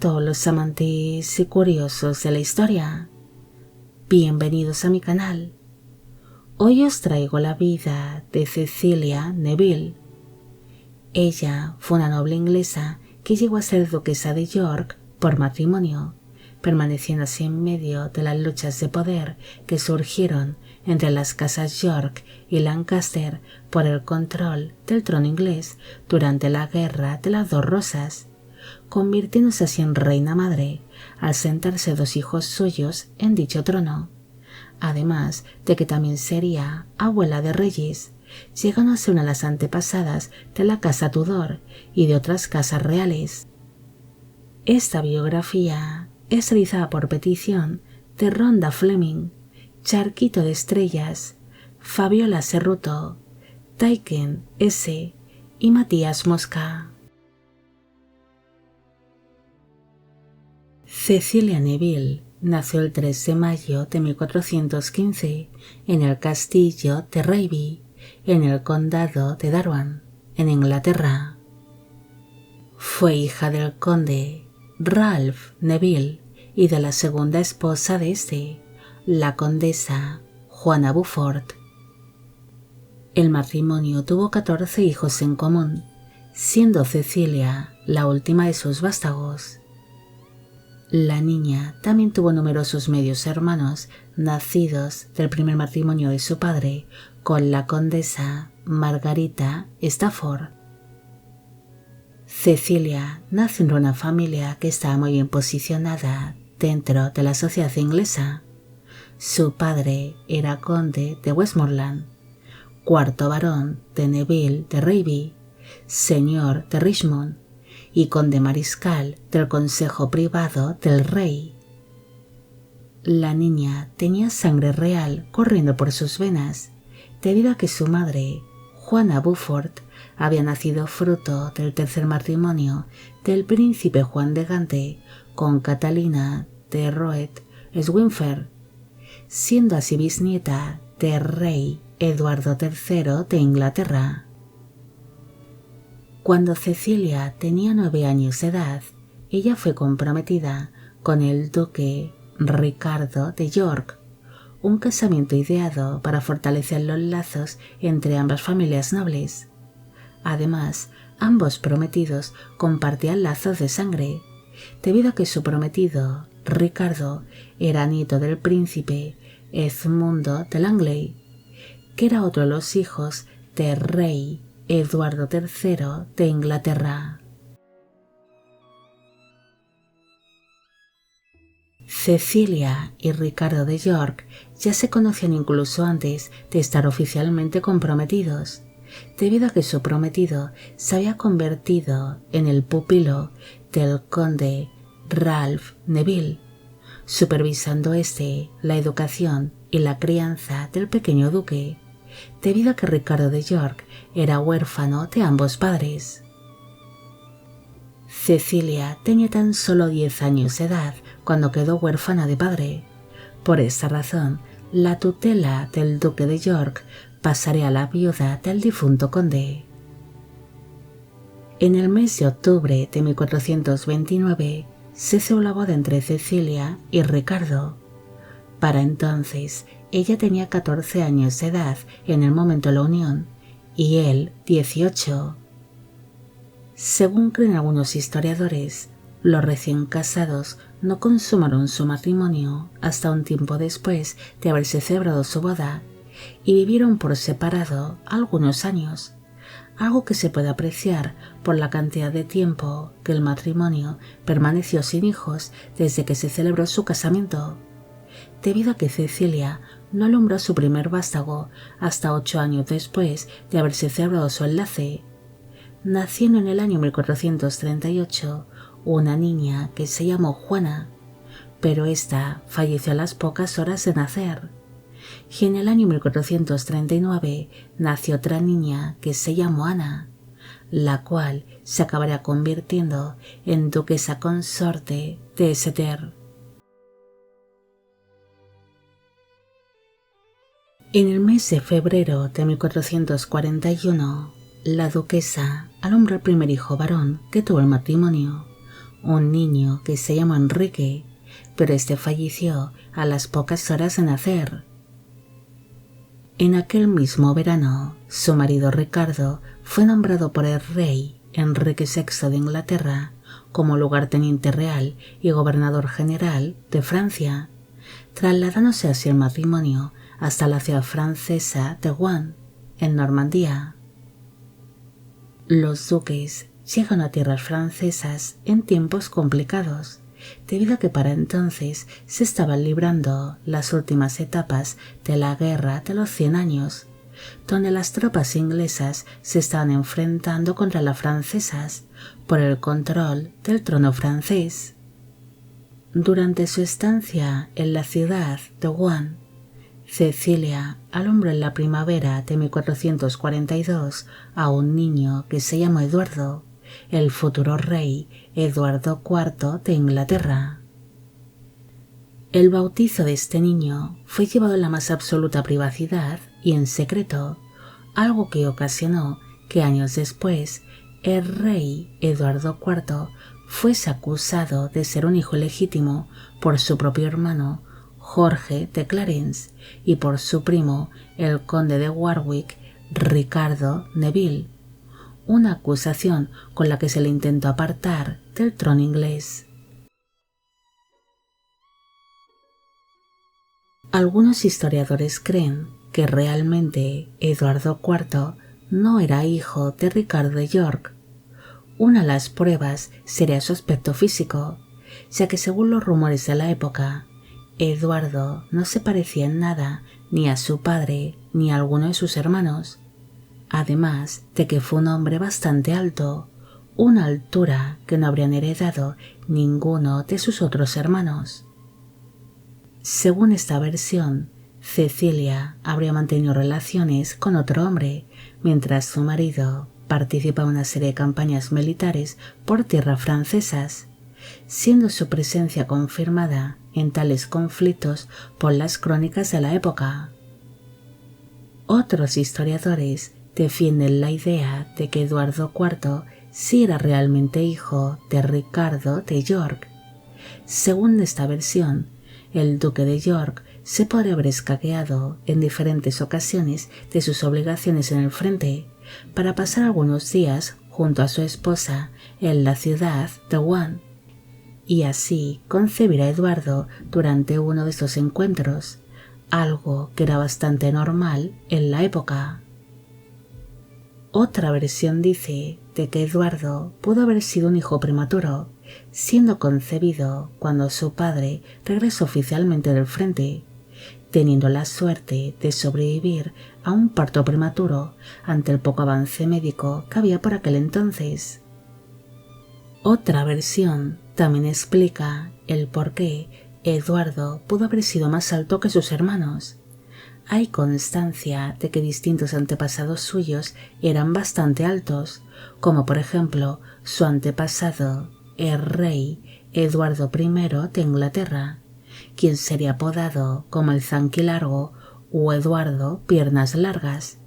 todos los amantes y curiosos de la historia. Bienvenidos a mi canal. Hoy os traigo la vida de Cecilia Neville. Ella fue una noble inglesa que llegó a ser duquesa de York por matrimonio, permaneciendo así en medio de las luchas de poder que surgieron entre las casas York y Lancaster por el control del trono inglés durante la Guerra de las Dos Rosas, convirtiéndose así en reina madre al sentarse dos hijos suyos en dicho trono, además de que también sería abuela de reyes, llegando a ser una de las antepasadas de la casa Tudor y de otras casas reales. Esta biografía es realizada por petición de Rhonda Fleming, Charquito de Estrellas, Fabiola Cerruto, Taiken S. y Matías Mosca. Cecilia Neville nació el 3 de mayo de 1415 en el castillo de Raby, en el condado de Darwen, en Inglaterra. Fue hija del conde Ralph Neville y de la segunda esposa de este, la condesa Juana Beaufort. El matrimonio tuvo 14 hijos en común, siendo Cecilia la última de sus vástagos. La niña también tuvo numerosos medios hermanos nacidos del primer matrimonio de su padre con la condesa Margarita Stafford. Cecilia nació en una familia que estaba muy bien posicionada dentro de la sociedad inglesa. Su padre era conde de Westmoreland, cuarto barón de Neville de Raby, señor de Richmond y conde mariscal del consejo privado del rey. La niña tenía sangre real corriendo por sus venas, debido a que su madre, Juana Beaufort, había nacido fruto del tercer matrimonio del príncipe Juan de Gante con Catalina de Roet-Swynfer, siendo así bisnieta del rey Eduardo III de Inglaterra. Cuando Cecilia tenía 9 años de edad, ella fue comprometida con el duque Ricardo de York, un casamiento ideado para fortalecer los lazos entre ambas familias nobles. Además, ambos prometidos compartían lazos de sangre, debido a que su prometido, Ricardo, era nieto del príncipe Edmundo de Langley, que era otro de los hijos del rey Eduardo III de Inglaterra. Cecilia y Ricardo de York ya se conocían incluso antes de estar oficialmente comprometidos, debido a que su prometido se había convertido en el pupilo del conde Ralph Neville, supervisando la educación y la crianza del pequeño duque, debido a que Ricardo de York era huérfano de ambos padres. Cecilia tenía tan solo 10 años de edad cuando quedó huérfana de padre. Por esta razón, la tutela del duque de York pasaría a la viuda del difunto conde. En el mes de octubre de 1429 se celebró la boda entre Cecilia y Ricardo. Para entonces, ella tenía 14 años de edad en el momento de la unión y él 18. Según creen algunos historiadores, los recién casados no consumaron su matrimonio hasta un tiempo después de haberse celebrado su boda y vivieron por separado algunos años, algo que se puede apreciar por la cantidad de tiempo que el matrimonio permaneció sin hijos desde que se celebró su casamiento, debido a que Cecilia no alumbró a su primer vástago hasta 8 años después de haberse celebrado su enlace, naciendo en el año 1438 una niña que se llamó Juana, pero esta falleció a las pocas horas de nacer. Y en el año 1439 nació otra niña que se llamó Ana, la cual se acabaría convirtiendo en duquesa consorte de Exeter. En el mes de febrero de 1441, la duquesa alumbró el primer hijo varón que tuvo el matrimonio, un niño que se llamó Enrique, pero este falleció a las pocas horas de nacer. En aquel mismo verano, su marido Ricardo fue nombrado por el rey Enrique VI de Inglaterra como lugarteniente real y gobernador general de Francia, trasladándose así el matrimonio hasta la ciudad francesa de Rouen, en Normandía. Los duques llegan a tierras francesas en tiempos complicados, debido a que para entonces se estaban librando las últimas etapas de la Guerra de los 100 años, donde las tropas inglesas se estaban enfrentando contra las francesas por el control del trono francés. Durante su estancia en la ciudad de Rouen, Cecilia alumbró en la primavera de 1442 a un niño que se llamó Eduardo, el futuro rey Eduardo IV de Inglaterra. El bautizo de este niño fue llevado en la más absoluta privacidad y en secreto, algo que ocasionó que años después el rey Eduardo IV fuese acusado de ser un hijo ilegítimo por su propio hermano Jorge de Clarence y por su primo, el conde de Warwick, Ricardo Neville, una acusación con la que se le intentó apartar del trono inglés. Algunos historiadores creen que realmente Eduardo IV no era hijo de Ricardo de York. Una de las pruebas sería su aspecto físico, ya que según los rumores de la época, Eduardo no se parecía en nada ni a su padre ni a alguno de sus hermanos, además de que fue un hombre bastante alto, una altura que no habrían heredado ninguno de sus otros hermanos. Según esta versión, Cecilia habría mantenido relaciones con otro hombre, mientras su marido participaba en una serie de campañas militares por tierras francesas, siendo su presencia confirmada en tales conflictos por las crónicas de la época. Otros historiadores defienden la idea de que Eduardo IV sí era realmente hijo de Ricardo de York. Según esta versión, el duque de York se podría haber escaqueado en diferentes ocasiones de sus obligaciones en el frente para pasar algunos días junto a su esposa en la ciudad de Rouen, y así concebir a Eduardo durante uno de estos encuentros, algo que era bastante normal en la época. Otra versión dice de que Eduardo pudo haber sido un hijo prematuro, siendo concebido cuando su padre regresó oficialmente del frente, teniendo la suerte de sobrevivir a un parto prematuro ante el poco avance médico que había por aquel entonces. Otra versión también explica el por qué Eduardo pudo haber sido más alto que sus hermanos. Hay constancia de que distintos antepasados suyos eran bastante altos, como por ejemplo su antepasado, el rey Eduardo I de Inglaterra, quien sería apodado como el Zanquilargo o Eduardo Piernas Largas,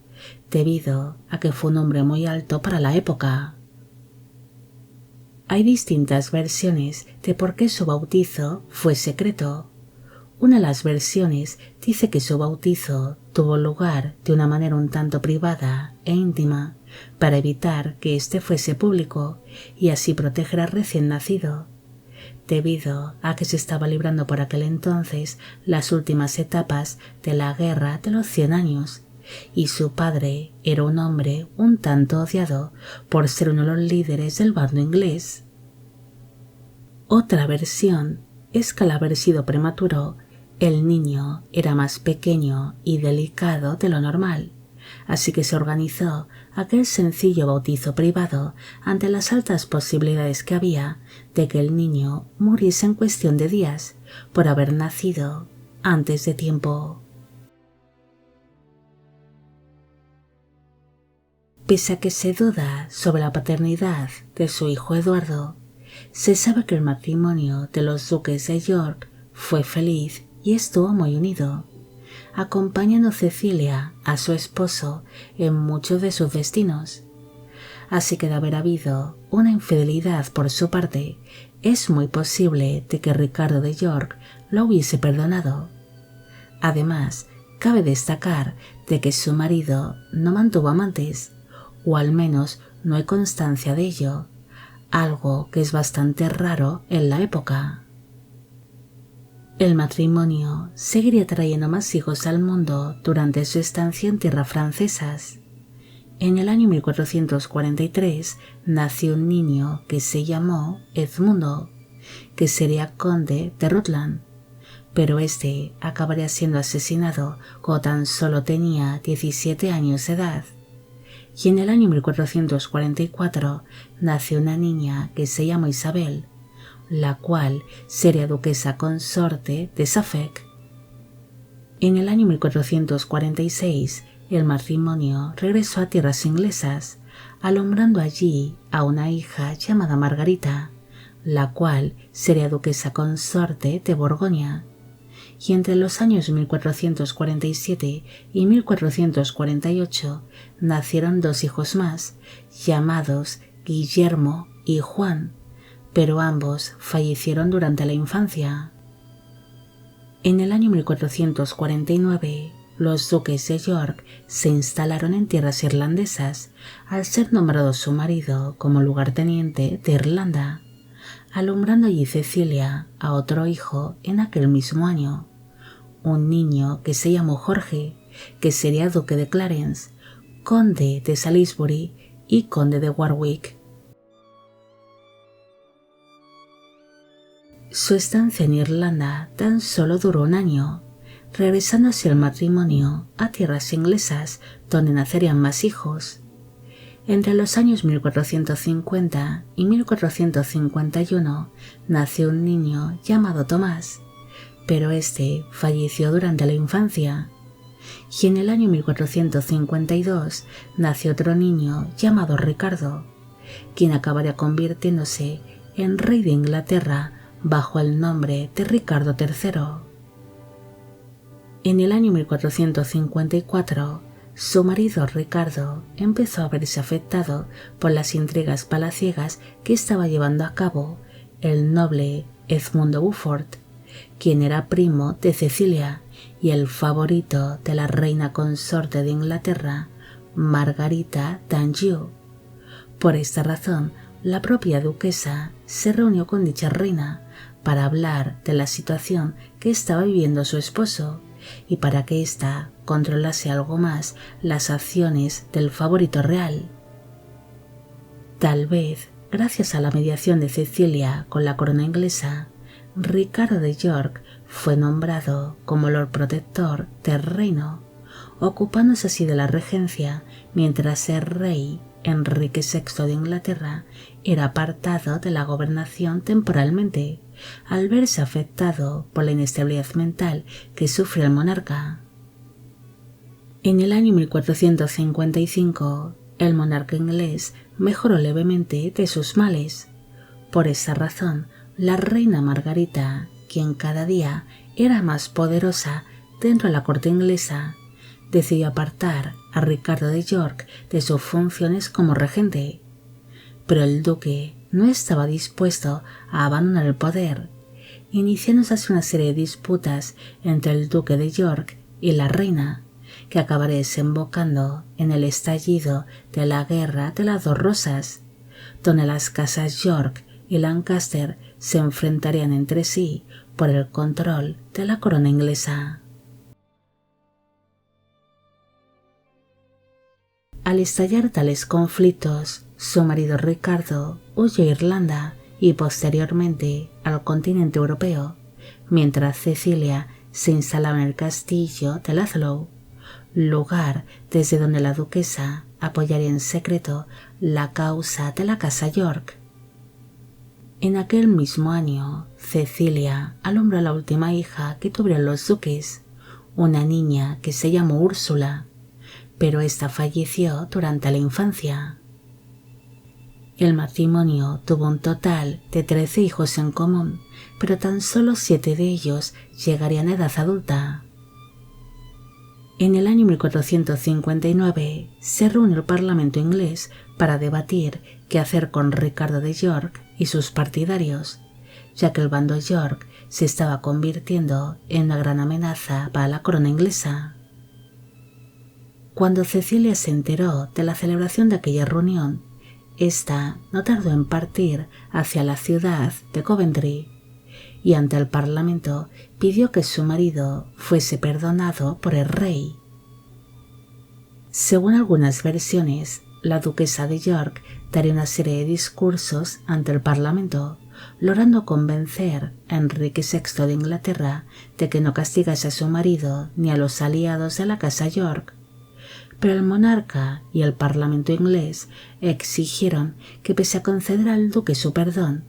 debido a que fue un hombre muy alto para la época. Hay distintas versiones de por qué su bautizo fue secreto. Una de las versiones dice que su bautizo tuvo lugar de una manera un tanto privada e íntima para evitar que éste fuese público y así proteger al recién nacido, debido a que se estaba librando por aquel entonces las últimas etapas de la Guerra de los 100 años, y su padre era un hombre un tanto odiado por ser uno de los líderes del bando inglés. Otra versión es que al haber sido prematuro, el niño era más pequeño y delicado de lo normal, así que se organizó aquel sencillo bautizo privado ante las altas posibilidades que había de que el niño muriese en cuestión de días por haber nacido antes de tiempo. Pese a que se duda sobre la paternidad de su hijo Eduardo, se sabe que el matrimonio de los duques de York fue feliz y estuvo muy unido, acompañando Cecilia a su esposo en muchos de sus destinos. así que de haber habido una infidelidad por su parte, es muy posible de que Ricardo de York lo hubiese perdonado. Además, cabe destacar de que su marido no mantuvo amantes, o al menos no hay constancia de ello, algo que es bastante raro en la época. El matrimonio seguiría trayendo más hijos al mundo durante su estancia en tierras francesas. En el año 1443 nació un niño que se llamó Edmundo, que sería conde de Rutland, pero este acabaría siendo asesinado cuando tan solo tenía 17 años de edad. Y en el año 1444 nació una niña que se llamó Isabel, la cual sería duquesa consorte de Suffolk. En el año 1446 el matrimonio regresó a tierras inglesas, alumbrando allí a una hija llamada Margarita, la cual sería duquesa consorte de Borgoña. Y entre los años 1447 y 1448 nacieron dos hijos más, llamados Guillermo y Juan, pero ambos fallecieron durante la infancia. En el año 1449, los duques de York se instalaron en tierras irlandesas al ser nombrado su marido como lugarteniente de Irlanda, alumbrando allí Cecilia a otro hijo en aquel mismo año, un niño que se llamó Jorge, que sería duque de Clarence, conde de Salisbury y conde de Warwick. Su estancia en Irlanda tan solo duró un año, regresando hacia el matrimonio a tierras inglesas donde nacerían más hijos. Entre los años 1450 y 1451 nació un niño llamado Tomás, pero este falleció durante la infancia. Y en el año 1452 nació otro niño llamado Ricardo, quien acabaría convirtiéndose en rey de Inglaterra bajo el nombre de Ricardo III. En el año 1454, su marido Ricardo empezó a verse afectado por las intrigas palaciegas que estaba llevando a cabo el noble Edmundo Beaufort, quien era primo de Cecilia y el favorito de la reina consorte de Inglaterra, Margarita d'Anjou. Por esta razón, la propia duquesa se reunió con dicha reina para hablar de la situación que estaba viviendo su esposo y para que ésta controlase algo más las acciones del favorito real. Tal vez, gracias a la mediación de Cecilia con la corona inglesa, Ricardo de York fue nombrado como Lord Protector del reino, ocupándose así de la regencia mientras el rey Enrique VI de Inglaterra era apartado de la gobernación temporalmente, al verse afectado por la inestabilidad mental que sufre el monarca. En el año 1455, el monarca inglés mejoró levemente de sus males. Por esa razón, la reina Margarita, quien cada día era más poderosa dentro de la corte inglesa, decidió apartar a Ricardo de York de sus funciones como regente. Pero el duque no estaba dispuesto a abandonar el poder, iniciándose así una serie de disputas entre el duque de York y la reina, que acabaría desembocando en el estallido de la Guerra de las Dos Rosas, donde las casas York y Lancaster se enfrentarían entre sí por el control de la corona inglesa. Al estallar tales conflictos, su marido Ricardo huyó a Irlanda y posteriormente al continente europeo, mientras Cecilia se instalaba en el castillo de Ludlow, lugar desde donde la duquesa apoyaría en secreto la causa de la casa York. En aquel mismo año, Cecilia alumbró a la última hija que tuvieron los duques, una niña que se llamó Úrsula, pero esta falleció durante la infancia. El matrimonio tuvo un total de 13 hijos en común, pero tan solo 7 de ellos llegarían a edad adulta. En el año 1459 se reunió el Parlamento inglés para debatir qué hacer con Ricardo de York y sus partidarios, ya que el bando York se estaba convirtiendo en una gran amenaza para la corona inglesa. Cuando Cecilia se enteró de la celebración de aquella reunión, ésta no tardó en partir hacia la ciudad de Coventry y ante el Parlamento pidió que su marido fuese perdonado por el rey. Según algunas versiones, la duquesa de York daría una serie de discursos ante el Parlamento, logrando convencer a Enrique VI de Inglaterra de que no castigase a su marido ni a los aliados de la casa York. Pero el monarca y el Parlamento inglés exigieron que, pese a conceder al duque su perdón,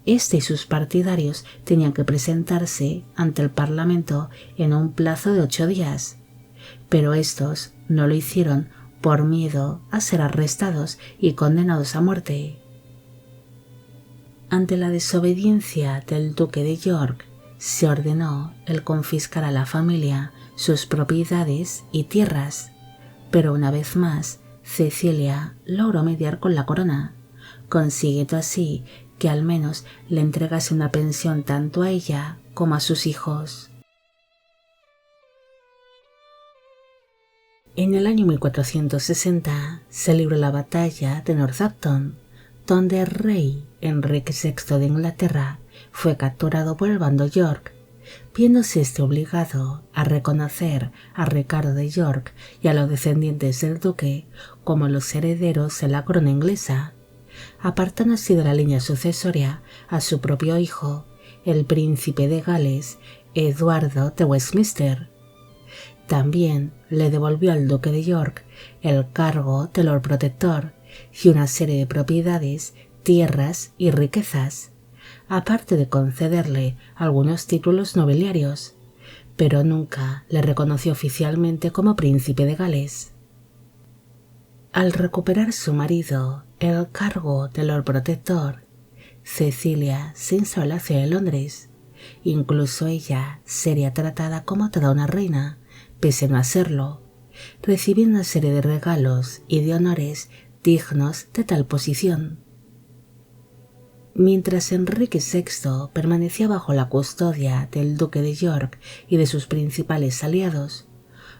este y sus partidarios tenían que presentarse ante el Parlamento en un plazo de 8 días. Pero estos no lo hicieron por miedo a ser arrestados y condenados a muerte. Ante la desobediencia del duque de York, se ordenó el confiscar a la familia sus propiedades y tierras, pero una vez más Cecilia logró mediar con la corona, consiguiendo así que al menos le entregase una pensión tanto a ella como a sus hijos. En el año 1460 se libró la batalla de Northampton, donde el rey Enrique VI de Inglaterra fue capturado por el bando York, viéndose obligado a reconocer a Ricardo de York y a los descendientes del duque como los herederos de la corona inglesa, apartando así de la línea sucesoria a su propio hijo, el príncipe de Gales, Eduardo de Westminster. También le devolvió al duque de York el cargo de Lord Protector y una serie de propiedades, tierras y riquezas, aparte de concederle algunos títulos nobiliarios, pero nunca le reconoció oficialmente como príncipe de Gales. Al recuperar su marido el cargo de Lord Protector, Cecilia se instaló en la ciudad de Londres. Incluso ella sería tratada como toda una reina, pese a no hacerlo, recibiendo una serie de regalos y de honores dignos de tal posición. Mientras Enrique VI permanecía bajo la custodia del duque de York y de sus principales aliados,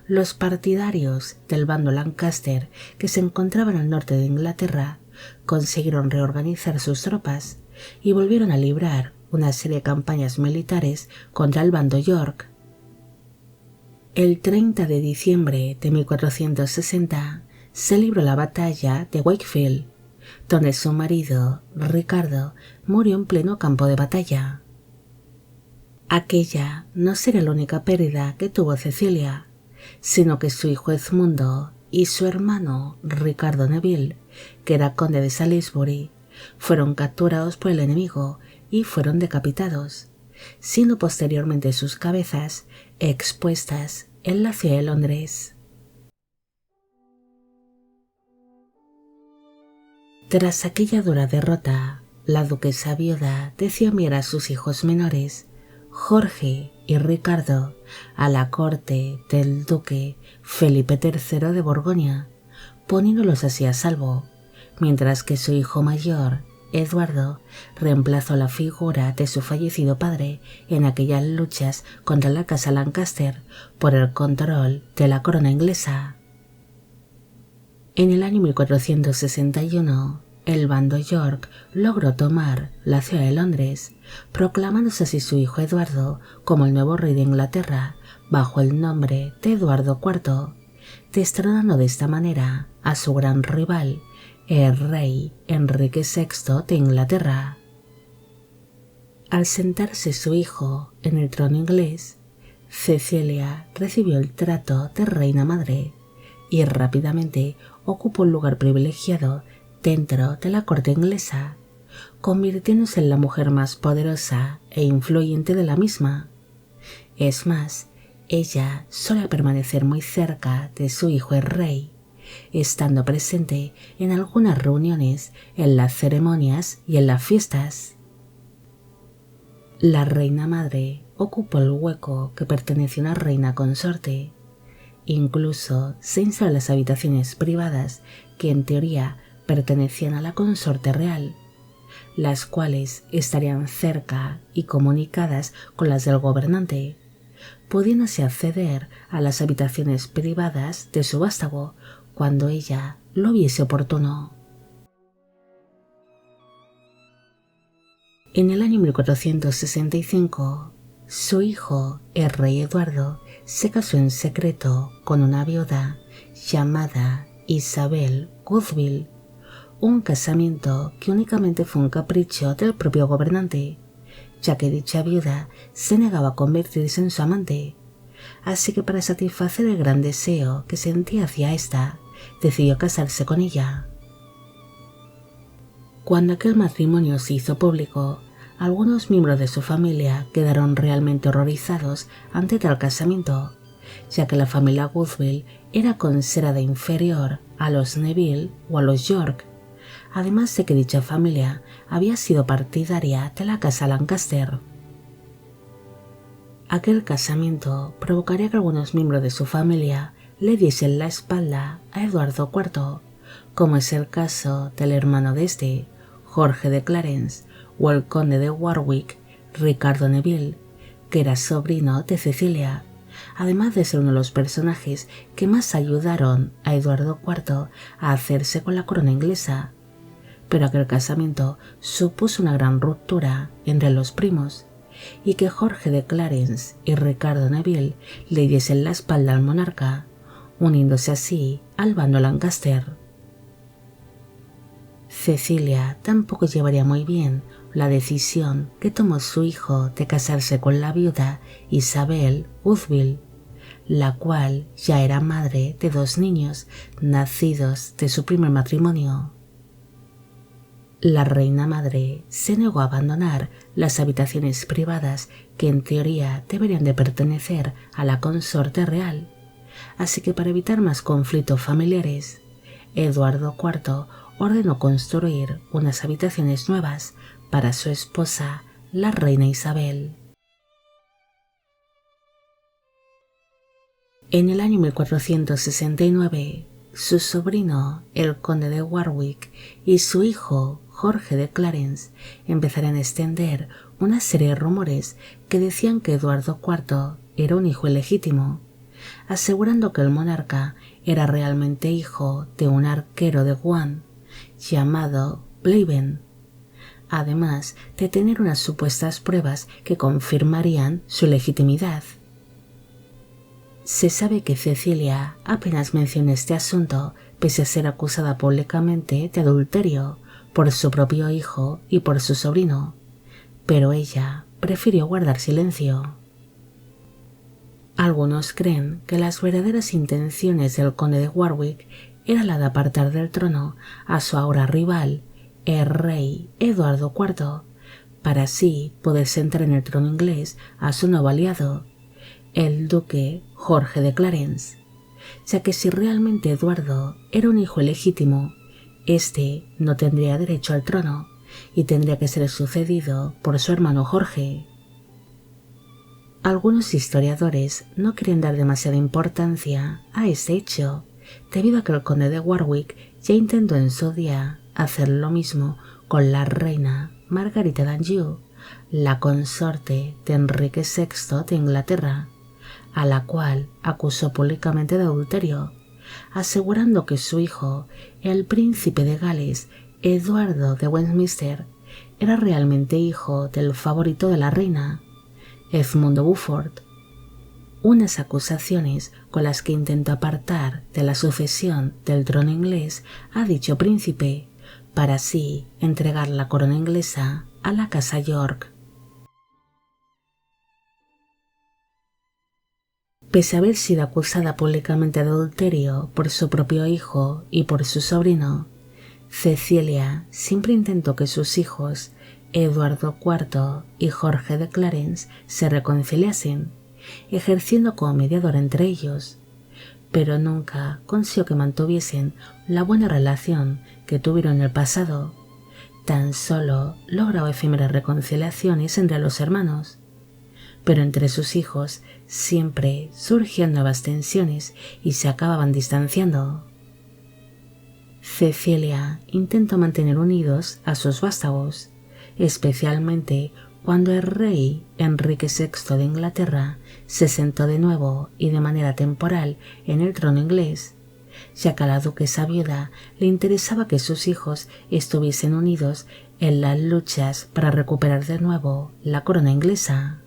los partidarios del bando Lancaster, que se encontraban al norte de Inglaterra, consiguieron reorganizar sus tropas y volvieron a librar una serie de campañas militares contra el bando York. El 30 de diciembre de 1460 se libró la batalla de Wakefield, donde su marido, Ricardo, murió en pleno campo de batalla. Aquella no sería la única pérdida que tuvo Cecilia, sino que su hijo Edmundo y su hermano Ricardo Neville, que era conde de Salisbury, fueron capturados por el enemigo y fueron decapitados, siendo posteriormente sus cabezas expuestas en la ciudad de Londres. Tras aquella dura derrota, la duquesa viuda decidió enviar a sus hijos menores, Jorge y Ricardo, a la corte del duque Felipe III de Borgoña, poniéndolos así a salvo, mientras que su hijo mayor, Eduardo, reemplazó la figura de su fallecido padre en aquellas luchas contra la casa Lancaster por el control de la corona inglesa. En el año 1461, el bando York logró tomar la ciudad de Londres, proclamándose así su hijo Eduardo como el nuevo rey de Inglaterra bajo el nombre de Eduardo IV, destronando de esta manera a su gran rival, el rey Enrique VI de Inglaterra. Al sentarse su hijo en el trono inglés, Cecilia recibió el trato de reina madre y rápidamente ocupó un lugar privilegiado dentro de la corte inglesa, convirtiéndose en la mujer más poderosa e influyente de la misma. Es más, ella solía permanecer muy cerca de su hijo el rey, estando presente en algunas reuniones, en las ceremonias y en las fiestas. La reina madre ocupó el hueco que pertenecía a una reina consorte, Incluso se instaló las habitaciones privadas que en teoría pertenecían a la consorte real, las cuales estarían cerca y comunicadas con las del gobernante, pudiéndose acceder a las habitaciones privadas de su vástago cuando ella lo viese oportuno. En el año 1465, su hijo, el rey Eduardo, se casó en secreto con una viuda llamada Isabel Woodville, un casamiento que únicamente fue un capricho del propio gobernante, ya que dicha viuda se negaba a convertirse en su amante, así que para satisfacer el gran deseo que sentía hacia ésta, decidió casarse con ella. Cuando aquel matrimonio se hizo público, algunos miembros de su familia quedaron realmente horrorizados ante tal casamiento, ya que la familia Woodville era considerada inferior a los Neville o a los York, además de que dicha familia había sido partidaria de la casa Lancaster. Aquel casamiento provocaría que algunos miembros de su familia le diesen la espalda a Eduardo IV, como es el caso del hermano de este, Jorge de Clarence, o el conde de Warwick, Ricardo Neville, que era sobrino de Cecilia, además de ser uno de los personajes que más ayudaron a Eduardo IV a hacerse con la corona inglesa. Pero aquel casamiento supuso una gran ruptura entre los primos, y que Jorge de Clarence y Ricardo Neville le diesen la espalda al monarca, uniéndose así al bando Lancaster. Cecilia tampoco llevaría muy bien la decisión que tomó su hijo de casarse con la viuda Isabel Woodville, la cual ya era madre de 2 niños nacidos de su primer matrimonio. La reina madre se negó a abandonar las habitaciones privadas que en teoría deberían de pertenecer a la consorte real, así que para evitar más conflictos familiares, Eduardo IV ordenó construir unas habitaciones nuevas para su esposa, la reina Isabel. En el año 1469, su sobrino, el conde de Warwick, y su hijo, Jorge de Clarence, empezaron a extender una serie de rumores que decían que Eduardo IV era un hijo ilegítimo, asegurando que el monarca era realmente hijo de un arquero de Guam llamado Blaven, además de tener unas supuestas pruebas que confirmarían su legitimidad. Se sabe que Cecilia apenas mencionó este asunto pese a ser acusada públicamente de adulterio por su propio hijo y por su sobrino, pero ella prefirió guardar silencio. Algunos creen que las verdaderas intenciones del conde de Warwick era la de apartar del trono a su ahora rival, el rey Eduardo IV, para así poder sentar en el trono inglés a su nuevo aliado, el duque Jorge de Clarence, ya que si realmente Eduardo era un hijo ilegítimo, este no tendría derecho al trono y tendría que ser sucedido por su hermano Jorge. Algunos historiadores no quieren dar demasiada importancia a este hecho, debido a que el conde de Warwick ya intentó en su día hacer lo mismo con la reina Margarita d'Anjou, la consorte de Enrique VI de Inglaterra, a la cual acusó públicamente de adulterio, asegurando que su hijo, el príncipe de Gales, Eduardo de Westminster, era realmente hijo del favorito de la reina, Edmundo Beaufort, unas acusaciones con las que intentó apartar de la sucesión del trono inglés a dicho príncipe, para así entregar la corona inglesa a la casa York. Pese a haber sido acusada públicamente de adulterio por su propio hijo y por su sobrino, Cecilia siempre intentó que sus hijos, Eduardo IV y Jorge de Clarence, se reconciliasen, ejerciendo como mediador entre ellos, pero nunca consiguió que mantuviesen la buena relación que tuvieron en el pasado. Tan solo lograba efímeras reconciliaciones entre los hermanos, pero entre sus hijos siempre surgían nuevas tensiones y se acababan distanciando. Cecilia intentó mantener unidos a sus vástagos, especialmente cuando el rey Enrique VI de Inglaterra se sentó de nuevo y de manera temporal en el trono inglés, ya que a la duquesa viuda le interesaba que sus hijos estuviesen unidos en las luchas para recuperar de nuevo la corona inglesa.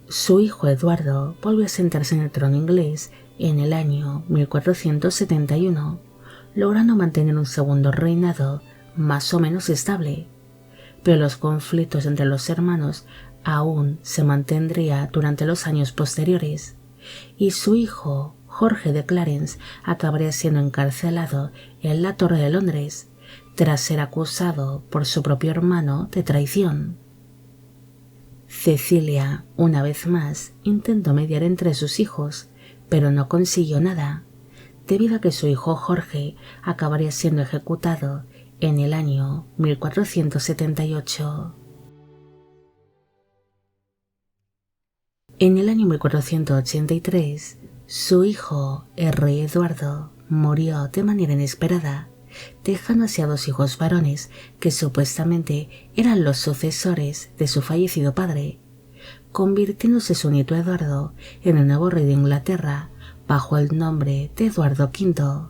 Su hijo Eduardo volvió a sentarse en el trono inglés en el año 1471, logrando mantener un segundo reinado más o menos estable, pero los conflictos entre los hermanos aún se mantendrían durante los años posteriores, y su hijo Jorge de Clarence acabaría siendo encarcelado en la Torre de Londres tras ser acusado por su propio hermano de traición. Cecilia, una vez más, intentó mediar entre sus hijos, pero no consiguió nada, debido a que su hijo Jorge acabaría siendo ejecutado en el año 1478. En el año 1483, su hijo, el rey Eduardo, murió de manera inesperada, dejando así a dos hijos varones que supuestamente eran los sucesores de su fallecido padre, convirtiéndose su nieto Eduardo en el nuevo rey de Inglaterra bajo el nombre de Eduardo V.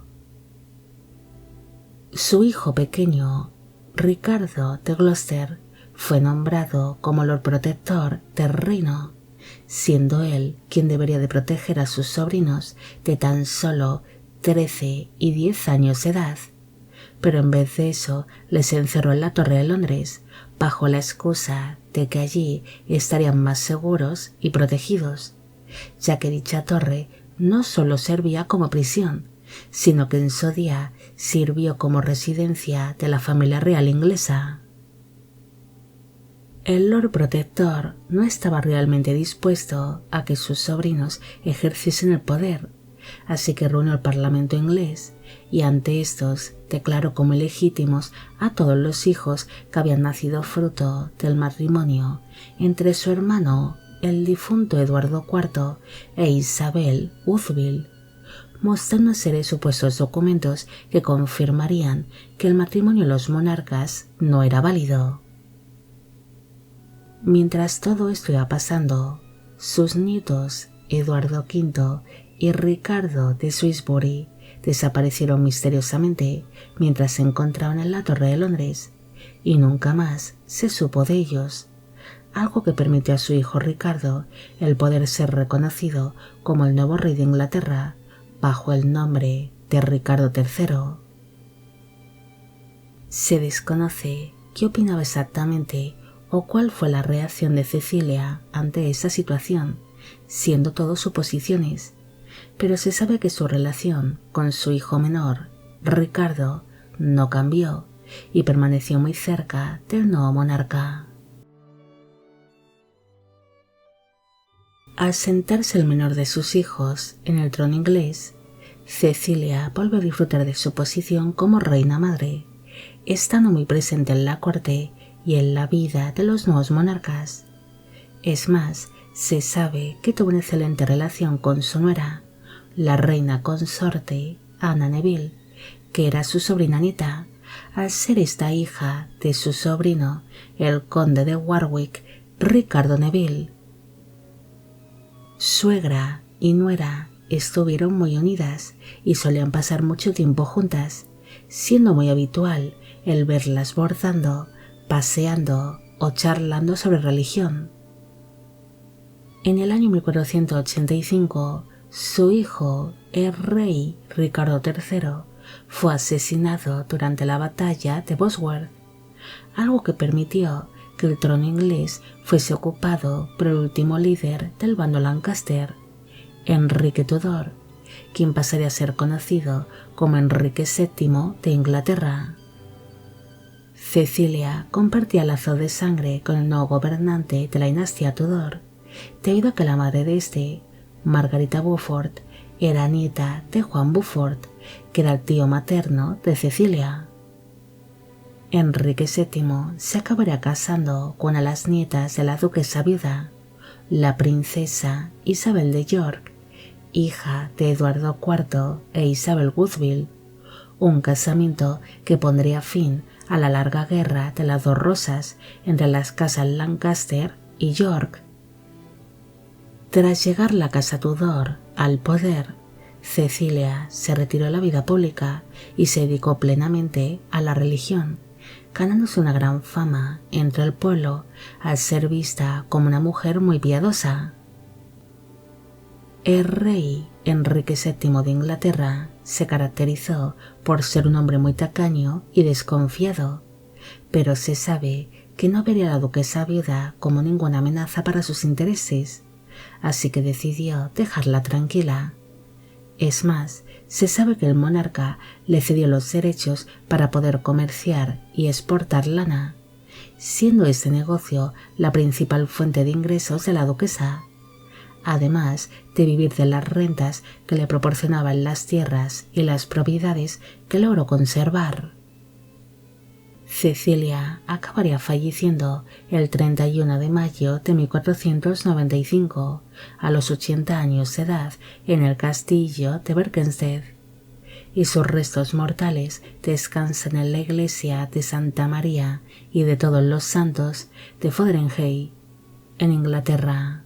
Su hijo pequeño, Ricardo de Gloucester, fue nombrado como Lord Protector del reino, siendo él quien debería de proteger a sus sobrinos de tan solo 13 y 10 años de edad, pero en vez de eso les encerró en la Torre de Londres bajo la excusa de que allí estarían más seguros y protegidos, ya que dicha torre no solo servía como prisión, sino que en su día sirvió como residencia de la familia real inglesa. El Lord Protector no estaba realmente dispuesto a que sus sobrinos ejerciesen el poder, así que reunió el Parlamento inglés y ante estos declaró como ilegítimos a todos los hijos que habían nacido fruto del matrimonio entre su hermano, el difunto Eduardo IV, e Isabel Woodville, mostrando una serie de supuestos documentos que confirmarían que el matrimonio de los monarcas no era válido. Mientras todo esto iba pasando, sus nietos Eduardo V y Ricardo de Shrewsbury desaparecieron misteriosamente mientras se encontraban en la Torre de Londres y nunca más se supo de ellos, algo que permitió a su hijo Ricardo el poder ser reconocido como el nuevo rey de Inglaterra bajo el nombre de Ricardo III. Se desconoce qué opinaba exactamente o cuál fue la reacción de Cecilia ante esa situación, siendo todo suposiciones, pero se sabe que su relación con su hijo menor, Ricardo, no cambió y permaneció muy cerca del nuevo monarca. Al sentarse el menor de sus hijos en el trono inglés, Cecilia volvió a disfrutar de su posición como reina madre, estando muy presente en la corte y en la vida de los nuevos monarcas. Es más, se sabe que tuvo una excelente relación con su nuera, la reina consorte Ana Neville, que era su sobrina nieta, al ser esta hija de su sobrino, el conde de Warwick, Ricardo Neville. Suegra y nuera estuvieron muy unidas y solían pasar mucho tiempo juntas, siendo muy habitual el verlas bordando, paseando o charlando sobre religión. En el año 1485, su hijo, el rey Ricardo III, fue asesinado durante la batalla de Bosworth, algo que permitió que el trono inglés fuese ocupado por el último líder del bando Lancaster, Enrique Tudor, quien pasaría a ser conocido como Enrique VII de Inglaterra. Cecilia compartía lazo de sangre con el nuevo gobernante de la dinastía Tudor, debido a que la madre de este, Margarita Beaufort, era nieta de Juan Beaufort, que era el tío materno de Cecilia. Enrique VII se acabaría casando con una de las nietas de la duquesa viuda, la princesa Isabel de York, hija de Eduardo IV e Isabel Woodville, un casamiento que pondría fin a la larga guerra de las dos rosas entre las casas Lancaster y York. Tras llegar la casa Tudor al poder, Cecilia se retiró de la vida pública y se dedicó plenamente a la religión, ganándose una gran fama entre el pueblo al ser vista como una mujer muy piadosa. El rey Enrique VII de Inglaterra se caracterizó por ser un hombre muy tacaño y desconfiado, pero se sabe que no vería a la duquesa viuda como ninguna amenaza para sus intereses, así que decidió dejarla tranquila. Es más, se sabe que el monarca le cedió los derechos para poder comerciar y exportar lana, siendo este negocio la principal fuente de ingresos de la duquesa, además de vivir de las rentas que le proporcionaban las tierras y las propiedades que logró conservar. Cecilia acabaría falleciendo el 31 de mayo de 1495, a los 80 años de edad, en el castillo de Berkhamsted, y sus restos mortales descansan en la iglesia de Santa María y de Todos los Santos de Fotheringhay, en Inglaterra.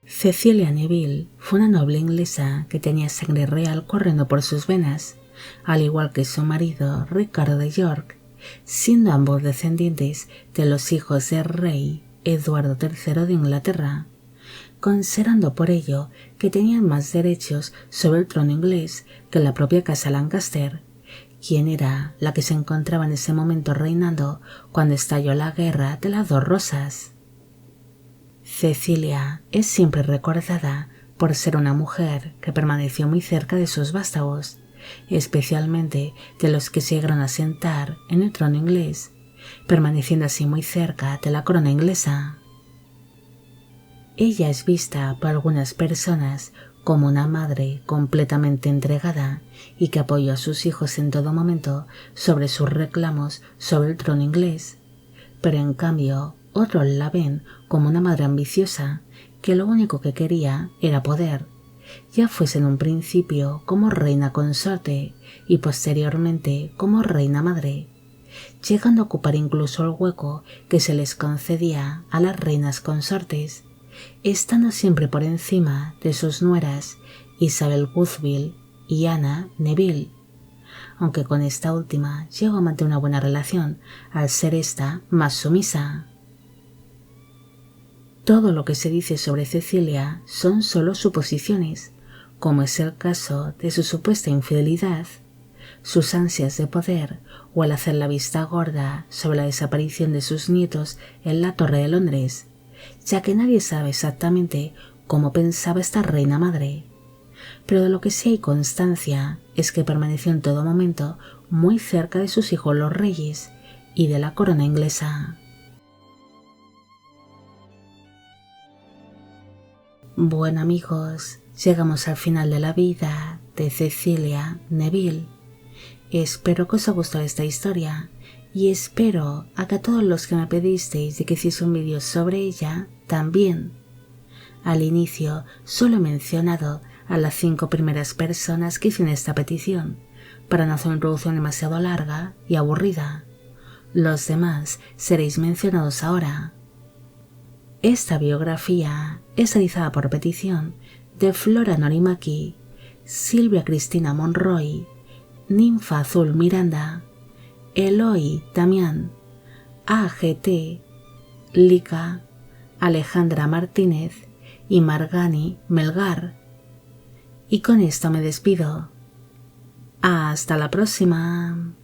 Cecilia Neville fue una noble inglesa que tenía sangre real corriendo por sus venas, al igual que su marido Ricardo de York, siendo ambos descendientes de los hijos del rey Eduardo III de Inglaterra, considerando por ello que tenían más derechos sobre el trono inglés que la propia casa Lancaster, quien era la que se encontraba en ese momento reinando cuando estalló la guerra de las dos rosas. Cecilia es siempre recordada por ser una mujer que permaneció muy cerca de sus vástagos, especialmente de los que se llegaron a sentar en el trono inglés, permaneciendo así muy cerca de la corona inglesa. Ella es vista por algunas personas como una madre completamente entregada y que apoyó a sus hijos en todo momento sobre sus reclamos sobre el trono inglés, pero en cambio otros la ven como una madre ambiciosa que lo único que quería era poder, ya fuese en un principio como reina consorte y posteriormente como reina madre, llegando a ocupar incluso el hueco que se les concedía a las reinas consortes, estando siempre por encima de sus nueras Isabel Woodville y Anna Neville, aunque con esta última llegó a mantener una buena relación al ser esta más sumisa. Todo lo que se dice sobre Cecilia son solo suposiciones, como es el caso de su supuesta infidelidad, sus ansias de poder o el hacer la vista gorda sobre la desaparición de sus nietos en la Torre de Londres, ya que nadie sabe exactamente cómo pensaba esta reina madre. Pero de lo que sí hay constancia es que permaneció en todo momento muy cerca de sus hijos los reyes y de la corona inglesa. Bueno amigos, llegamos al final de la vida de Cecilia Neville. Espero que os haya gustado esta historia y espero a que a todos los que me pedisteis de que hiciese un vídeo sobre ella también. Al inicio solo he mencionado a las 5 primeras personas que hicieron esta petición, para no hacer una introducción demasiado larga y aburrida. Los demás seréis mencionados ahora. Esta biografía es realizada por petición de Flora Norimaki, Silvia Cristina Monroy, Ninfa Azul Miranda, Eloy Damián, AGT, Lika, Alejandra Martínez y Margani Melgar. Y con esto me despido. Hasta la próxima.